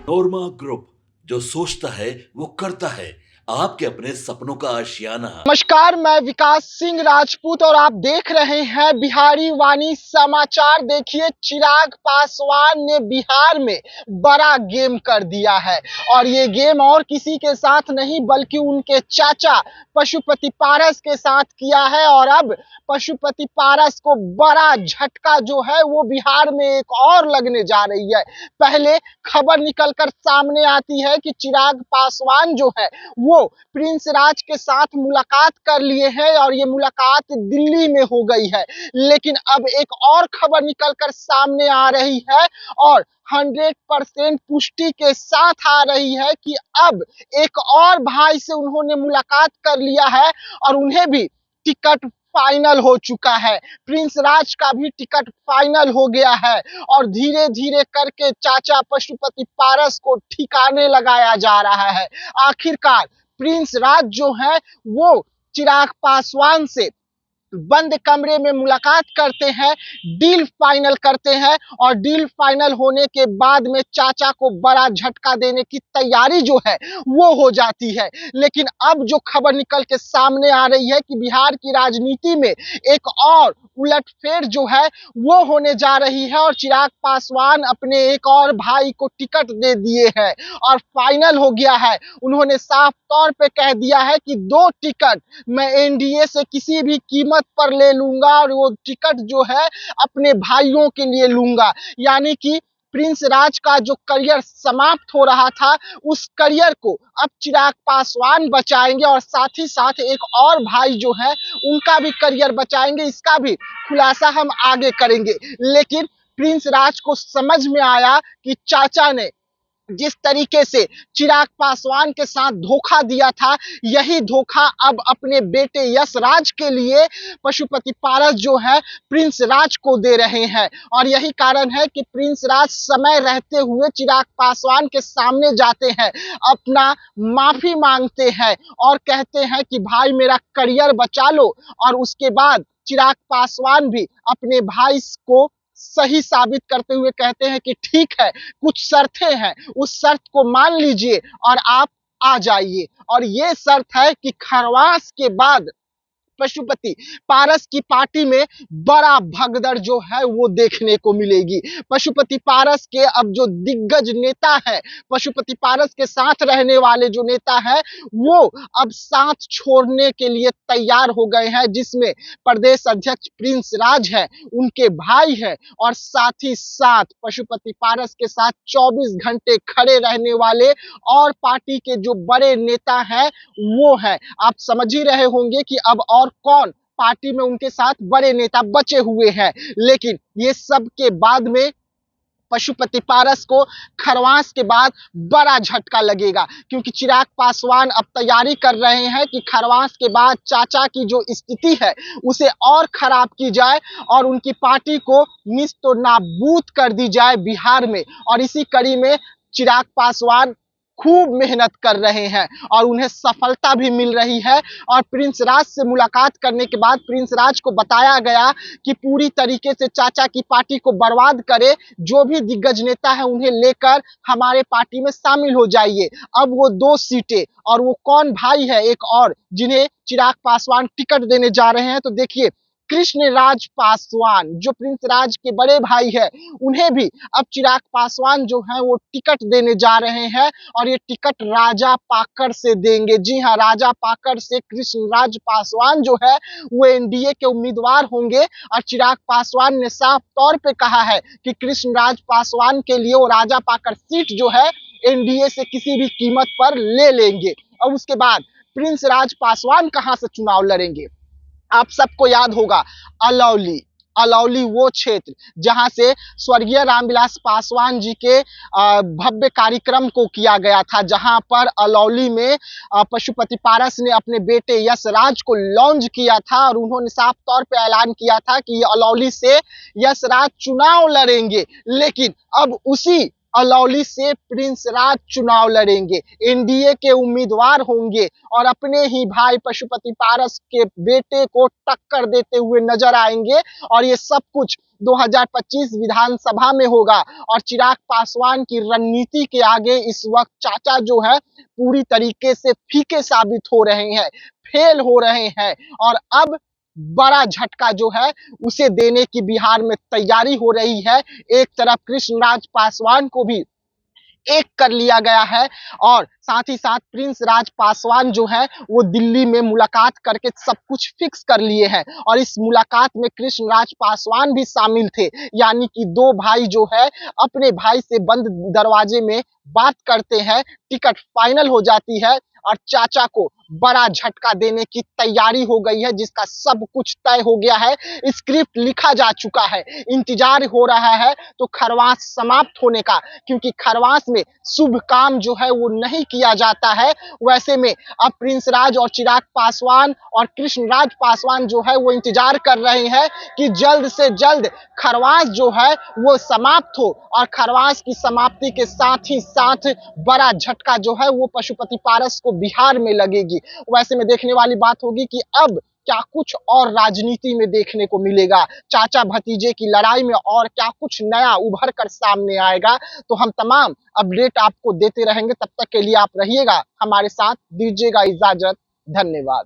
नोरमा group, जो सोचता है वो करता है। आपके अपने सपनों का आशियाना। नमस्कार, मैं विकास सिंह राजपूत और आप देख रहे हैं बिहारी वाणी समाचार। देखिए, चिराग पासवान ने बिहार में बड़ा गेम कर दिया है और ये गेम और किसी के साथ नहीं बल्कि उनके चाचा पशुपति पारस के साथ किया है। और अब पशुपति पारस को बड़ा झटका जो है वो बिहार में एक और लगने जा रही है। पहले खबर निकलकर सामने आती है कि चिराग पासवान जो है वो प्रिंस राज के साथ मुलाकात कर लिए हैं और ये मुलाकात दिल्ली में हो गई है। लेकिन अब एक और खबर निकलकर सामने आ रही है और 100% पुष्टि के साथ आ रही है कि अब एक और भाई से उन्होंने मुलाकात कर लिया है और उन्हें भी टिकट फाइनल हो चुका है। प्रिंस राज का भी टिकट फाइनल हो गया है और धीरे धीरे करके चाचा पशुपति पारस को ठिकाने लगाया जा रहा है। आखिरकार प्रिंस राज जो है वो चिराग पासवान से बंद कमरे में मुलाकात करते हैं, डील फाइनल करते हैं और डील फाइनल होने के बाद में चाचा को बड़ा झटका देने की तैयारी जो है वो हो जाती है। लेकिन अब जो खबर निकल के सामने आ रही है कि बिहार की राजनीति में एक और उलटफेर जो है वो होने जा रही है और चिराग पासवान अपने एक और भाई को टिकट दे दिए हैं और फाइनल हो गया है। उन्होंने साफ तौर पे कह दिया है कि 2 टिकट मैं एनडीए से किसी भी कीमत पर ले लूंगा और वो टिकट जो है अपने भाइयों के लिए लूंगा। यानी कि प्रिंस राज का जो करियर समाप्त हो रहा था उस करियर को अब चिराग पासवान बचाएंगे और साथ ही साथ एक और भाई जो है उनका भी करियर बचाएंगे। इसका भी खुलासा हम आगे करेंगे। लेकिन प्रिंस राज को समझ में आया कि चाचा ने जिस तरीके से चिराग पासवान के साथ धोखा दिया था, यही धोखा अब अपने बेटे यश राज के लिए पशुपति पारस जो है प्रिंस राज को दे रहे हैं। और यही कारण है कि प्रिंस राज समय रहते हुए चिराग पासवान के सामने जाते हैं, अपना माफी मांगते हैं और कहते हैं कि भाई मेरा करियर बचा लो। और उसके बाद चिराग पासवान भी अपने भाई को सही साबित करते हुए कहते हैं कि ठीक है, कुछ शर्तें हैं, उस शर्त को मान लीजिए और आप आ जाइए। और ये शर्त है कि खरवास के बाद पशुपति पारस की पार्टी में बड़ा भगदड़ जो है वो देखने को मिलेगी। पशुपति पारस के अब जो दिग्गज नेता है, पशुपति पारस के साथ रहने वाले जो नेता है वो अब साथ छोड़ने के लिए तैयार हो गए हैं, जिसमें प्रदेश अध्यक्ष प्रिंस राज है, उनके भाई है और साथ ही साथ पशुपति पारस के साथ 24 घंटे खड़े रहने वाले और पार्टी के जो बड़े नेता हैं वो है। आप समझ ही रहे होंगे कि अब और कौन पार्टी में उनके साथ बड़े नेता बचे हुए हैं। लेकिन ये सब के बाद में पशुपति पारस को खरवास के बाद बड़ा झटका लगेगा, क्योंकि चिराग पासवान अब तैयारी कर रहे हैं कि खरवास के बाद चाचा की जो स्थिति है उसे और खराब की जाए और उनकी पार्टी को निस्तो नाबूद कर दी जाए बिहार में। और इसी कड़ी में चिराग पासवान खूब मेहनत कर रहे हैं और उन्हें सफलता भी मिल रही है। और प्रिंस राज से मुलाकात करने के बाद प्रिंस राज को बताया गया कि पूरी तरीके से चाचा की पार्टी को बर्बाद करे, जो भी दिग्गज नेता है उन्हें लेकर हमारे पार्टी में शामिल हो जाइए। अब वो 2 सीटें और वो कौन भाई है एक और जिन्हें चिराग पासवान टिकट देने जा रहे हैं, तो देखिए कृष्ण राज पासवान जो प्रिंस राज के बड़े भाई है, उन्हें भी अब चिराग पासवान जो है वो टिकट देने जा रहे हैं और ये टिकट राजा पाकर से देंगे। जी हाँ, राजा पाकर से कृष्ण राज पासवान जो है वो एनडीए के उम्मीदवार होंगे और चिराग पासवान ने साफ तौर पे कहा है कि कृष्ण राज पासवान के लिए वो राजा पाकर सीट जो है एनडीए से किसी भी कीमत पर ले लेंगे। और उसके बाद प्रिंस राज पासवान कहां से चुनाव लड़ेंगे? आप सबको याद होगा, अलौली। अलौली वो क्षेत्र जहां से स्वर्गीय रामविलास पासवान जी के भव्य कार्यक्रम को किया गया था, जहां पर अलौली में पशुपति पारस ने अपने बेटे यश राज को लॉन्च किया था और उन्होंने साफ तौर पे ऐलान किया था कि अलौली से यश राज चुनाव लड़ेंगे। लेकिन अब उसी अलौली से प्रिंस राज चुनाव लड़ेंगे, एनडीए के उम्मीदवार होंगे और अपने ही भाई पशुपति पारस के बेटे को टक्कर देते हुए नजर आएंगे। और ये सब कुछ 2025 विधानसभा में होगा। और चिराग पासवान की रणनीति के आगे इस वक्त चाचा जो है पूरी तरीके से फीके साबित हो रहे हैं, फेल हो रहे हैं। और अब बड़ा झटका जो है उसे देने की बिहार में तैयारी हो रही है। एक तरफ कृष्णराज पासवान को भी एक कर लिया गया है और साथ ही साथ प्रिंस राज पासवान जो है वो दिल्ली में मुलाकात करके सब कुछ फिक्स कर लिए हैं। और इस मुलाकात में कृष्णराज पासवान भी शामिल थे, यानी कि दो भाई जो है अपने भाई से बंद दरवाजे में बात करते हैं, टिकट फाइनल हो जाती है और चाचा को बड़ा झटका देने की तैयारी हो गई है, जिसका सब कुछ तय हो गया है, स्क्रिप्ट लिखा जा चुका है। इंतजार हो रहा है तो खरवास समाप्त होने का, क्योंकि खरवास में शुभ काम जो है वो नहीं किया जाता है। वैसे में अब प्रिंस राज और चिराग पासवान और कृष्णराज पासवान जो है वो इंतजार कर रहे हैं कि जल्द से जल्द खरवास जो है वो समाप्त हो और खरवास की समाप्ति के साथ ही साथ बड़ा झटका जो है वो पशुपति पारस को बिहार में लगेगी। वैसे में देखने वाली बात होगी कि अब क्या कुछ और राजनीति में देखने को मिलेगा, चाचा भतीजे की लड़ाई में और क्या कुछ नया उभर कर सामने आएगा। तो हम तमाम अपडेट आपको देते रहेंगे। तब तक के लिए आप रहिएगा हमारे साथ, दीजिएगा इजाजत। धन्यवाद।